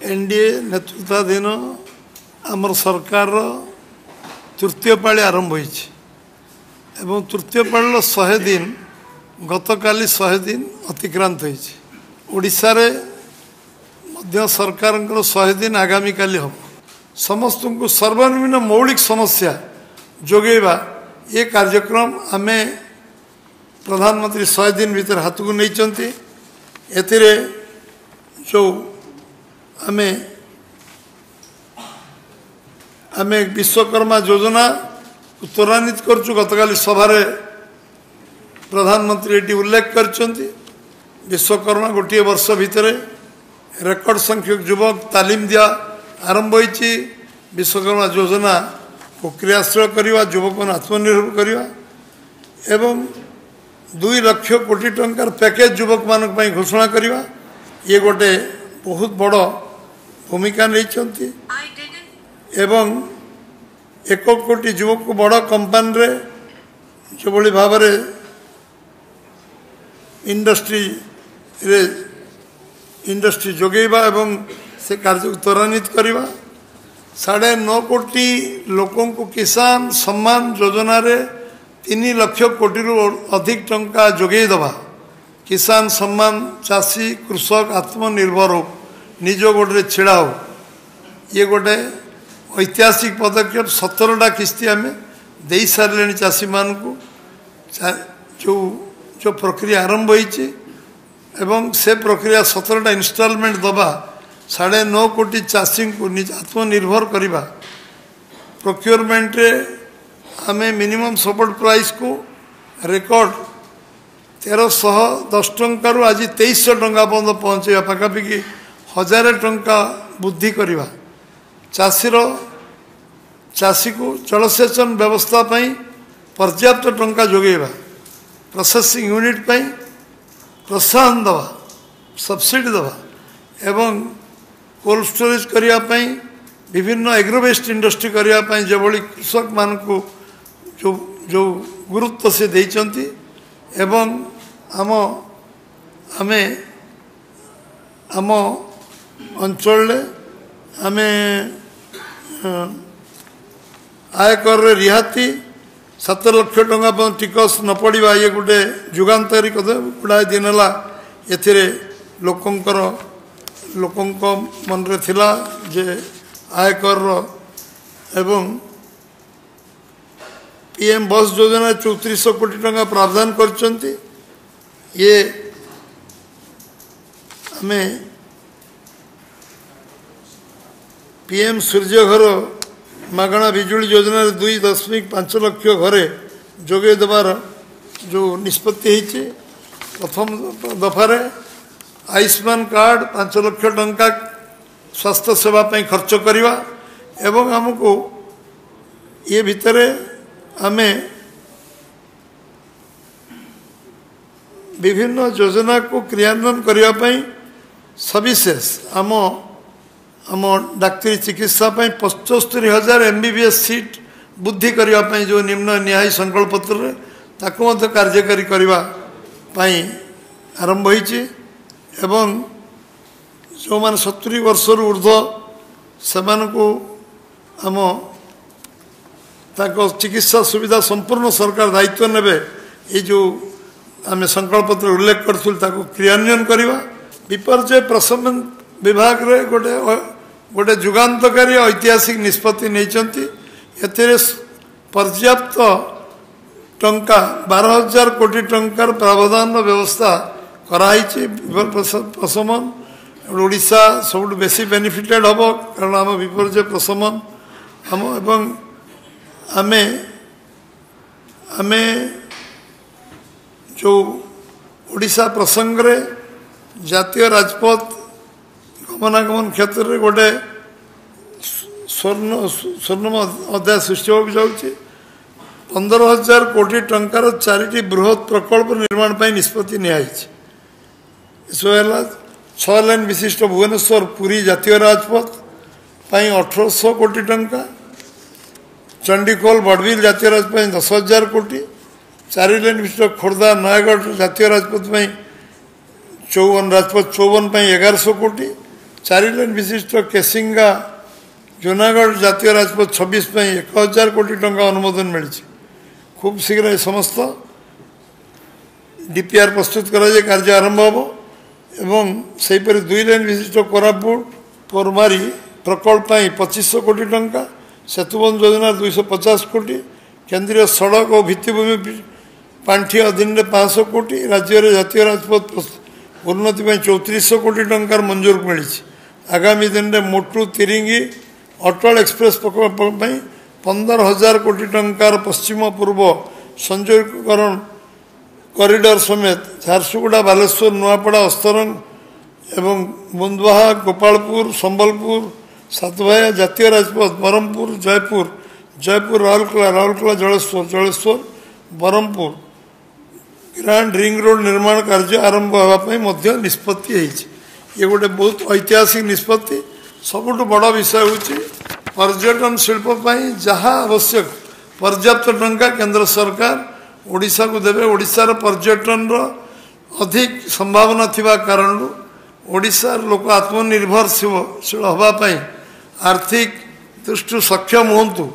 NDA नेतृत्वाधीन आमर सरकार तृतीय पाली आरंभ होइछि एवं तृतीय पाली 100 दिन गतकाली 100 दिन अतिक्रांत होइछि। ओडिशा रे मध्य सरकार 100 दिन आगामी काली हम समस्त को सर्वनिम्न मौलिक समस्या जोगेबा ये कार्यक्रम आमे प्रधानमंत्री 100 दिन भीतर हाथ को नहीं चंती एतिरे जो आमे आमे विश्वकर्मा योजना त्वरान्वित करछु। गतकाली सभारे प्रधानमंत्री एटी उल्लेख करछंती विश्वकर्मा गोटे वर्ष भितर रेकर्ड संख्यक युवक तालीम दिया आरंभ होइछि। विश्वकर्मा योजना को क्रियाशील करवा युवक आत्मनिर्भर करवा एवं 2 लाख कोटी टंकार पैकेज युवक मान घोषणा करवा ये गोटे बहुत बड़ भूमिका नहीं एवं 1 कोटी युवक को बड़ कंपनी रे जो बड़ी भाव इंडस्ट्री जोगेबा एवं से कार्य त्वरान्वित करवा। 9.5 कोटी लोकों को किसान सम्मान योजना रे 3 लाख कोटी रु अधिक टंका जोगे दबा। किसान सम्मान चाषी कृषक आत्मनिर्भर हो निज गोटे छिड़ा हो ये गोटे ऐतिहासिक पदक्षेप। 17टा किस्ती आम दे सारे चाषी मान को जो प्रक्रिया आरंभ होइछि एवं से प्रक्रिया 17टा इंस्टॉलमेंट दबा 9.5 कोटी चाषी को निज आत्मनिर्भर करवा। प्रोक्योरमेंट रे आमे मिनिमम सपोर्ट प्राइस को रेकर्ड 1310 टंका आज 2300 टंका पर्यंत पहुँचे पाखापाखि 1000 टंका वृद्धि करवा। चाषी को जलसेचन व्यवस्था पर्याप्त टंका जोगेबा। प्रोसेसिंग यूनिट प्रोत्साहन दवा सब्सिडी दवा एवं कोल्ड स्टोरेज करने विभिन्न एग्रोवेस्ट इंडस्ट्री करने जो भली कृषक मान को जो गुरुत्व से देइचंती एवं आम अंचल आमे आयकर रिहाती 7 लाख टंका टिकस न पड़ा ये गोटे जुगांतरी गुड़ाए दिन है एथिरे लोकों मन रे थिला जे आयकर एवं पीएम बस योजना 3400 कोटी टंका प्रावधान करचंती। ये हमें पीएम सूर्य घर मागणा बिजुली योजना 2.5 लाख घरे जोगे देवार जो निष्पत्ति होती। प्रथम दफारे आयुष्मान कार्ड 5 लाख टंका स्वास्थ्य सेवा खर्च करवा एवं हमको ये भितर आमे विभिन्न योजना को क्रियान्वयन करने सविशेष आम डाक्तरी चिकित्सा 75,000 MBBS सीट बुद्धि करने जो निम्न न्याय संकल्प पत्र ताकू कार्यकारी करने आरंभ होइछि एवं जो मान 70 वर्ष ऊर्ध्व से आम चिकित्सा सुविधा संपूर्ण सरकार दायित्व नेबे ये जो आम संकल्प पत्र उल्लेख करूँ क्रियान्वयन करवा। विपर्यय प्रशमन विभाग रे गोटे जुगांतकारी ऐतिहासिक निष्पत्ति नहीं पर्याप्त टंका 12,000 कोटी टंकार प्रावधान व्यवस्था कराई। प्रशमन ओडिशा सब बेसी बेनिफिटेड हम कारण आम विपर्यय प्रशमन हम एवं आमे जो ओडिशा प्रसंग रे जातीय राजपथ गमनागमन क्षेत्र में गोटे स्वर्ण अध्याय सृष्टि हो जाऊँगी। 15,000 कोटी टंकार 4टी बृहत प्रकल्प निर्माण निष्पत्ति नियाई। 6 लेन विशिष्ट भुवनेश्वर पुरी जातीय राजपथ 1800 कोटी टंका। चंडीखोल बड़बिल जातीय राजपथ 10,000 कोटी। 4 लेन विशिष्ट खोर्धा नयागढ़ जातीय राजपथ 54 1100 कोटी। 4 लेन विशिष्ट केसिंगा जूनागढ़ जातीय राजपथ 26 में 1000 कोटी टंका अनुमोदन मिली। खूब शीघ्र ये समस्त डीपीआर प्रस्तुत करा कार्य आरंभ हम एवं सेहीपरि 2 लेन विशिष्ट कोरापुट पोरमारी प्रकल्प 2500 कोटी टंका, सेतुबंध योजना 250 कोटी, केंद्रीय सड़क और भित्तिभूमि पांठि अधीन 500 कोटी, राज्य में जातीय राजपथ उन्नति 3400 कोटी टंकार मंजूर मिली। आगामी दिन में मोटू तिरिंगी अटल एक्सप्रेस प्रकल्प 15,000 कोटी टंकार पश्चिम पूर्व संयोगीकरण कॉरिडोर समेत झारसुगुड़ा बालेश्वर नुआपड़ा अस्तरंग एवं बुंदवाहा गोपालपुर संबलपुर सातभाया जातीय राजपथ Brahmapur Jeypore Jeypore Rourkela Jaleswar Jaleswar Brahmapur grand ring road निर्माण कार्य आरंभ होगापी निष्पत्ति ये गोटे बहुत ऐतिहासिक निष्पत्ति। सबुठ बड़ विषय हूँ पर्यटन शिल्प जहाँ आवश्यक पर्याप्त टंका केंद्र सरकार ओडिशा को देवे। ओडिशार पर्यटन अधिक संभावना थिबा कारण ओडिशार लोक आत्मनिर्भरशील होगापी आर्थिक दृष्टि सक्षम होंतु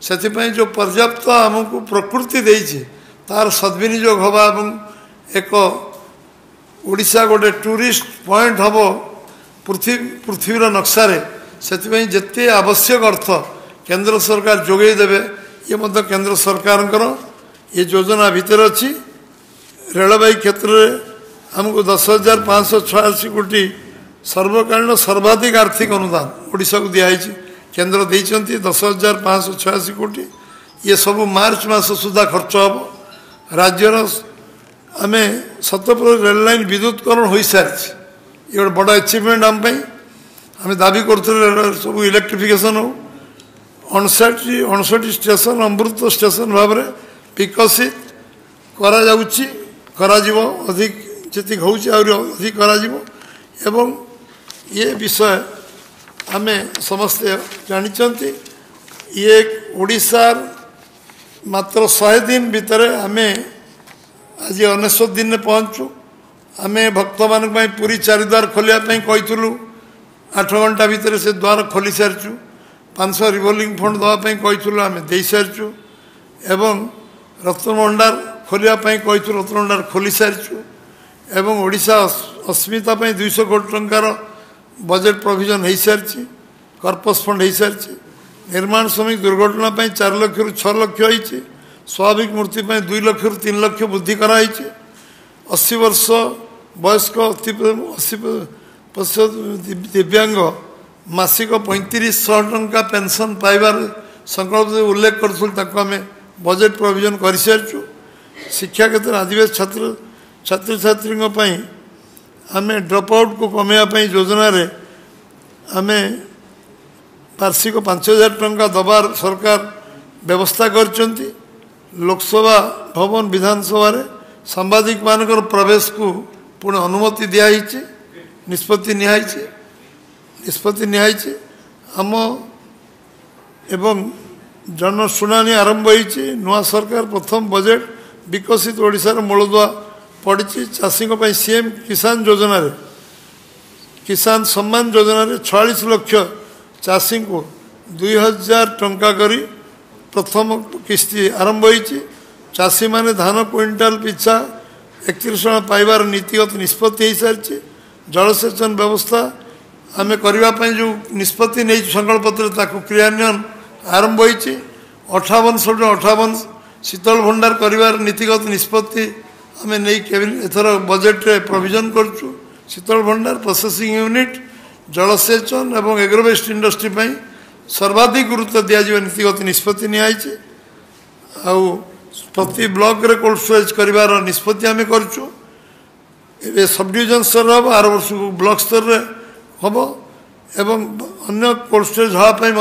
से जो पर्याप्त आमको प्रकृति देइछि तार सद्विनियोग हवा एक ओडिशा गोटे टूरिस्ट पॉइंट हम पृथ्वीर नक्शा से जिते आवश्यक अर्थ केंद्र सरकार जोगे देवे ये केंद्र सरकार ये योजना भितर अच्छी। रेलवाई क्षेत्र में आमको 10,586 कोटी सर्वकालीन सर्वाधिक आर्थिक अनुदान ओडिशा को दिखाई केंद्र देइछंती 10,586 कोटी। ये सब मार्च मास सुधा खर्च हम राज्यर आम 70% रेल लाइन विद्युतकरण हो सारी ये गोटे बड़ा अचिवमेंट आम आम दाबी करूँ सब इलेक्ट्रिफिकेशन हो 59 स्टेशन अमृत स्टेशन भाव में विकसित करा अधिक जी अधिक एवं ये विषय आम समस्ते जानी ये ओडिशार मात्र 100 दिन भितर आम आज 19 दिन में पहुँचु। आम भक्त मान पूरी 4 द्वार खोलियापी कहूँ 8 घंटा भितर से द्वार खोली सारी 500 रिवॉल्विंग फंड देवाई कहूँ आम दे सारी एवं रत्नभंडार खोलियापी कहूँ रत्नभंडार खोली सारी एवं ओडिशा अस्मिता 200 कोटी टंकार बजेट प्रोविजन हो सारी कर्पस फंड हो सारी निर्माण श्रमिक दुर्घटना 4 लाख रु 6 लाख होती स्वाभाविक मृत्यु 2 लाख रु 3 लाख वृद्धि कराई 80 वर्ष वयस्क 80% दिव्यांग मासिक 3500 टंका पेंशन पाइबार संकल्प उल्लेख करें बजेट प्रोविजन कर सारी। शिक्षा क्षेत्र आदिवासी छात्र छात्री आम ड्रप आउट को कमेवाई योजना रे आम वार्षिक 5,000 टंका दबार सरकार व्यवस्था करचंती। लोकसभा भवन विधानसभा रे सांबादिक मानकर प्रवेश को पुणे अनुमति दिखाई निष्पत्ति निहाई आम एवं जनशुणाणी आरंभ होती। नुआ सरकार प्रथम बजेट विकसित ओडिशार मूलदुआ पड़ी चाषी सीएम किसान योजना रे किसान सम्मान योजना रे 46 लाख चाषी को 2,000 टंका करी प्रथम किस्ती आरंभ होती। चाषी माने धान क्विंटाल पिछा 31 टका पाइबार नीतिगत निष्पत्ति हो सारी। जलसेचन व्यवस्था आम करने जो निष्पत्ति नहीं संकल्पत्र क्रियान्वयन आरंभ होती। 58 शीतल भंडार कर नीतिगत निष्पत्ति आम नहीं एथर बजेट रे प्रोविजन करचु। शीतल भंडार प्रोसेसिंग यूनिट जलसेचन एवं एग्रोवेस्ट इंडस्ट्री सर्वाधिक गुरुत्व दिज्व नीतिगत निष्पत्ति निहाई प्रति ब्लॉक रे कोल्ड स्टोरेज कर निष्पत्ति आम करचु। सब डिविजन स्तर हम आर वर्ष को ब्लॉक स्तर रे हम एवं अन्य कोल्ड स्टोरेज हाँपाई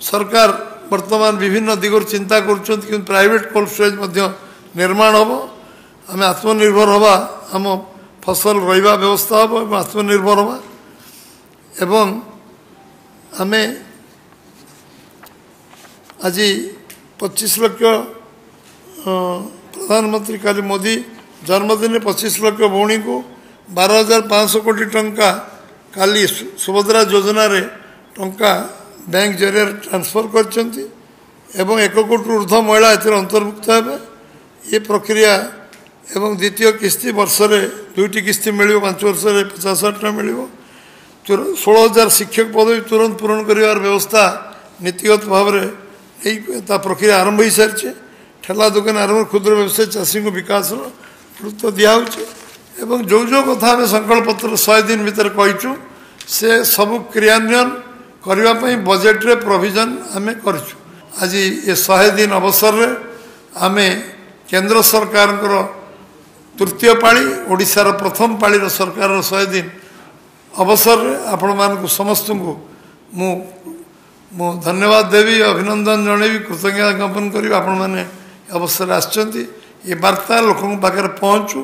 सरकार वर्तमान विभिन्न दिगोर चिंता कर प्राइवेट कोल्ड स्टोरेज निर्माण हम आम आत्मनिर्भर हवा आम फसल रहा व्यवस्था हम आत्मनिर्भर हवा एवं आम आज 25 लाख प्रधानमंत्री काली मोदी जन्मदिन 25 लाख भौणी को 12,500 कोटी टंका काली सुभद्रा योजना रे टंका बैंक जरिए ट्रांसफर करछंती एवं 1 कोटी ऊर्ध्व महिला एतिर अंतर्भुक्त हेबे ये प्रक्रिया एवं द्वितीय किस्ती वर्ष रे दुईटी किस्ती मिलियो 5 वर्ष रे 50,000 टका मिलियो 16,000 शिक्षक पदवी तुरंत पूरण करिवार व्यवस्था नीतिगत भाव रे ता प्रक्रिया आरंभ हो सारी ठेला दुकान आरंभ क्षुद्र व्यवसाय चाषी को विकास गुरुत्व दिया एवं जो जो कथा आम संकल्प पत्र 100 दिन भीतर कहीचु से सबू क्रियान्वयन करने बजेट रे प्रोविजन आम करछु आज ये 100 दिन अवसर रे आम केंद्र सरकार तृतीय पाली ओडिशार प्रथम पाली सरकार 100 दिन अवसर रे आपण मानकु समस्त को मु धन्यवाद देवी अभिनंदन जनइबी कृतज्ञता ज्ञापन करी आपण माने अवसर आछंती ये वार्ता लोकों पाखे पहुँचू।